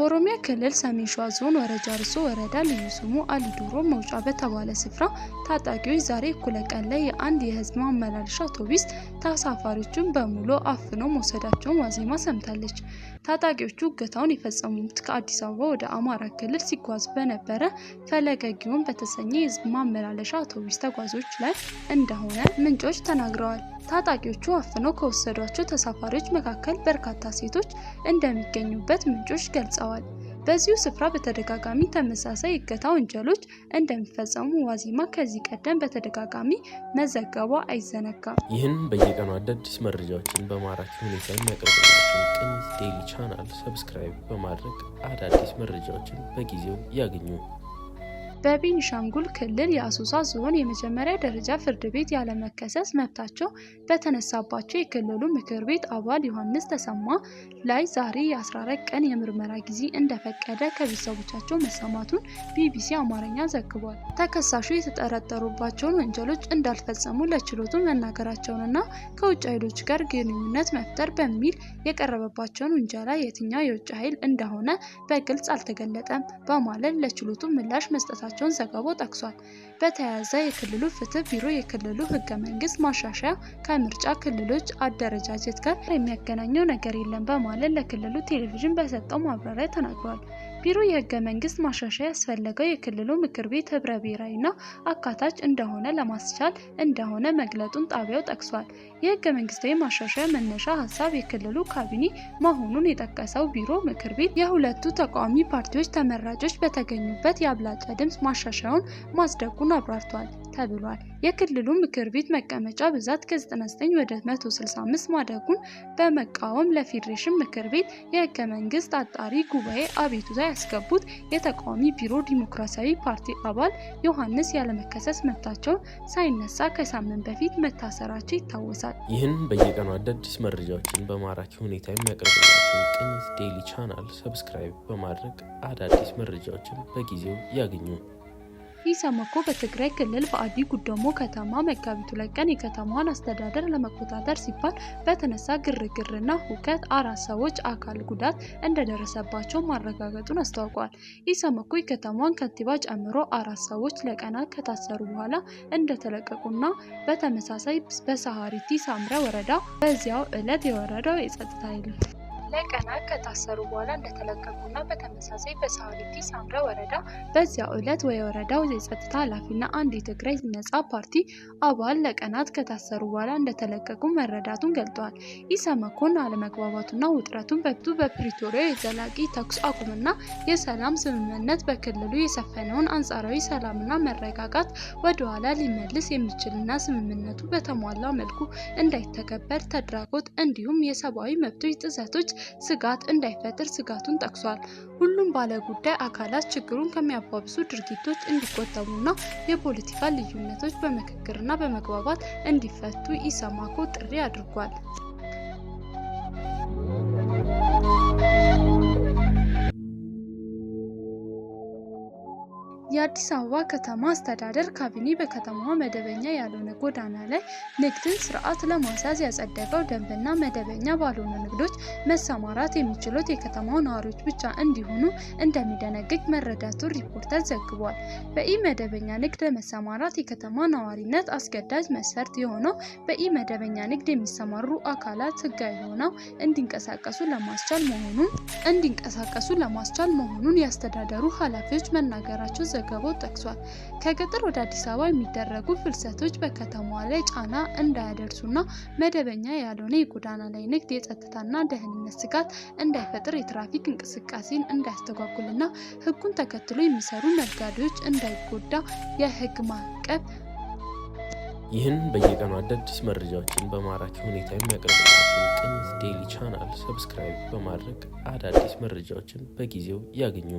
በኦሮሚያ ክልል ሰሜን ሸዋ ዞን ወረጃ ርዕሶ ወረዳ ልዩ ስሙ አሊዶሮ መውጫ በተባለ ስፍራ ታጣቂዎች ዛሬ እኩለ ቀን ላይ የአንድ የህዝብ ማመላለሻ አውቶቡስ ተሳፋሪዎችን በሙሉ አፍነው መውሰዳቸውን ዋዜማ ሰምታለች። ታጣቂዎቹ እገታውን የፈጸሙት ከአዲስ አበባ ወደ አማራ ክልል ሲጓዝ በነበረ ፈለገ ጊዮን በተሰኘ የህዝብ ማመላለሻ አውቶቡስ ተጓዦች ላይ እንደሆነ ምንጮች ተናግረዋል። ታጣቂዎቹ አፍነው ከወሰዷቸው ተሳፋሪዎች መካከል በርካታ ሴቶች እንደሚገኙበት ምንጮች ገልጸዋል። በዚሁ ስፍራ በተደጋጋሚ ተመሳሳይ እገታ ወንጀሎች እንደሚፈጸሙ ዋዜማ ከዚህ ቀደም በተደጋጋሚ መዘገቧ አይዘነጋም። ይህን በየቀኑ አዳዲስ መረጃዎችን በማራኪ ሁኔታ የሚያቀርብላችሁን ቅኝት ዴይሊ ቻናል ሰብስክራይብ በማድረግ አዳዲስ መረጃዎችን በጊዜው ያገኙ። በቤኒሻንጉል ክልል የአሶሳ ዞን የመጀመሪያ ደረጃ ፍርድ ቤት ያለመከሰስ መብታቸው በተነሳባቸው የክልሉ ምክር ቤት አባል ዮሐንስ ተሰማ ላይ ዛሬ የ14 ቀን የምርመራ ጊዜ እንደፈቀደ ከቤተሰቦቻቸው መሰማቱን ቢቢሲ አማርኛ ዘግቧል። ተከሳሹ የተጠረጠሩባቸውን ወንጀሎች እንዳልፈጸሙ ለችሎቱ መናገራቸውንና ከውጭ ኃይሎች ጋር ግንኙነት መፍጠር በሚል የቀረበባቸውን ውንጀላ የትኛው የውጭ ኃይል እንደሆነ በግልጽ አልተገለጠም በማለት ለችሎቱ ምላሽ መስጠታቸውን ዘገባው ጠቅሷል። በተያያዘ የክልሉ ፍትህ ቢሮ የክልሉ ህገ መንግስት ማሻሻያ ከምርጫ ክልሎች አደረጃጀት ጋር የሚያገናኘው ነገር የለም በማለት ለክልሉ ቴሌቪዥን በሰጠው ማብራሪያ ተናግሯል። ቢሮ የህገ መንግስት ማሻሻያ ያስፈለገው የክልሉ ምክር ቤት ህብረ ብሔራዊና አካታች እንደሆነ ለማስቻል እንደሆነ መግለጡን ጣቢያው ጠቅሷል። የህገ መንግስታዊ ማሻሻያ መነሻ ሀሳብ የክልሉ ካቢኔ መሆኑን የጠቀሰው ቢሮ ምክር ቤት የሁለቱ ተቃዋሚ ፓርቲዎች ተመራጮች በተገኙበት የአብላጫ ድምጽ ማሻሻያውን ማጽደቁን አብራርቷል ተብሏል። የክልሉ ምክር ቤት መቀመጫ ብዛት ከ99 ወደ 165 ማደጉን በመቃወም ለፌዴሬሽን ምክር ቤት የህገ መንግስት አጣሪ ጉባኤ አቤቱታ ያስገቡት የተቃዋሚ ቢሮ ዲሞክራሲያዊ ፓርቲ አባል ዮሐንስ ያለመከሰስ መብታቸው ሳይነሳ ከሳምንት በፊት መታሰራቸው ይታወሳል። ይህን በየቀኑ አዳዲስ መረጃዎችን በማራኪ ሁኔታ የሚያቀርብላችሁን ቅኝት ዴይሊ ቻናል ሰብስክራይብ በማድረግ አዳዲስ መረጃዎችን በጊዜው ያገኙ። ኢሰመኮ በትግራይ ክልል በአዲ ጉደሞ ከተማ መጋቢት 2 ቀን የከተማዋን አስተዳደር ለመቆጣጠር ሲባል በተነሳ ግርግርና ሁከት 4 ሰዎች አካል ጉዳት እንደደረሰባቸው ማረጋገጡን አስታውቋል። ኢሰመኮ የከተማዋን ከንቲባ ጨምሮ 4 ሰዎች ለቀናት ከታሰሩ በኋላ እንደተለቀቁና በተመሳሳይ በሳሃሪቲ ሳምረ ወረዳ በዚያው ዕለት የወረዳው የጸጥታ ኃይል ለቀናት ከታሰሩ በኋላ እንደተለቀቁና በተመሳሳይ በሳሃሪቲ ሳምረ ወረዳ በዚያው ዕለት የወረዳው የጸጥታ ኃላፊና አንድ የትግራይ ነጻ ፓርቲ አባል ለቀናት ከታሰሩ በኋላ እንደተለቀቁ መረዳቱን ገልጧል። ኢሰመኮን አለመግባባቱና ውጥረቱን በፕሪቶሪያ የዘላቂ ተኩስ አቁምና የሰላም ስምምነት በክልሉ የሰፈነውን አንጻራዊ ሰላምና መረጋጋት ወደ ኋላ ሊመልስ የሚችልና ስምምነቱ በተሟላ መልኩ እንዳይተገበር ተድራጎት እንዲሁም የሰብአዊ መብቶች ጥሰቶች ስጋት እንዳይፈጠር ስጋቱን ጠቅሷል። ሁሉም ባለጉዳይ አካላት ችግሩን ከሚያባብሱ ድርጊቶች እንዲቆጠቡና የፖለቲካ ልዩነቶች በምክክርና በመግባባት እንዲፈቱ ኢሰመኮ ጥሪ አድርጓል። የአዲስ አበባ ከተማ አስተዳደር ካቢኔ በከተማዋ መደበኛ ያልሆነ ጎዳና ላይ ንግድን ስርዓት ለማስያዝ ያጸደቀው ደንብና መደበኛ ባልሆኑ ንግዶች መሰማራት የሚችሉት የከተማው ነዋሪዎች ብቻ እንዲሆኑ እንደሚደነግግ መረዳቱን ሪፖርተር ዘግቧል። በኢ-መደበኛ ንግድ ለመሰማራት የከተማ ነዋሪነት አስገዳጅ መስፈርት የሆነው በኢ-መደበኛ ንግድ የሚሰማሩ አካላት ህጋዊ ሆነው እንዲንቀሳቀሱ ለማስቻል መሆኑን ያስተዳደሩ ኃላፊዎች መናገራቸው ዘገባው ጠቅሷል። ከገጠር ወደ አዲስ አበባ የሚደረጉ ፍልሰቶች በከተማዋ ላይ ጫና እንዳያደርሱና መደበኛ ያልሆነ የጎዳና ላይ ንግድ የጸጥታና ደህንነት ስጋት እንዳይፈጥር የትራፊክ እንቅስቃሴን እንዳያስተጓጉልና ህጉን ተከትሎ የሚሰሩ ነጋዴዎች እንዳይጎዳ የህግ ማዕቀብ ይህን በየቀኑ አዳዲስ መረጃዎችን በማራኪ ሁኔታ የሚያቀርብላችሁን ቅኝት ዴይሊ ቻናል ሰብስክራይብ በማድረግ አዳዲስ መረጃዎችን በጊዜው ያገኙ።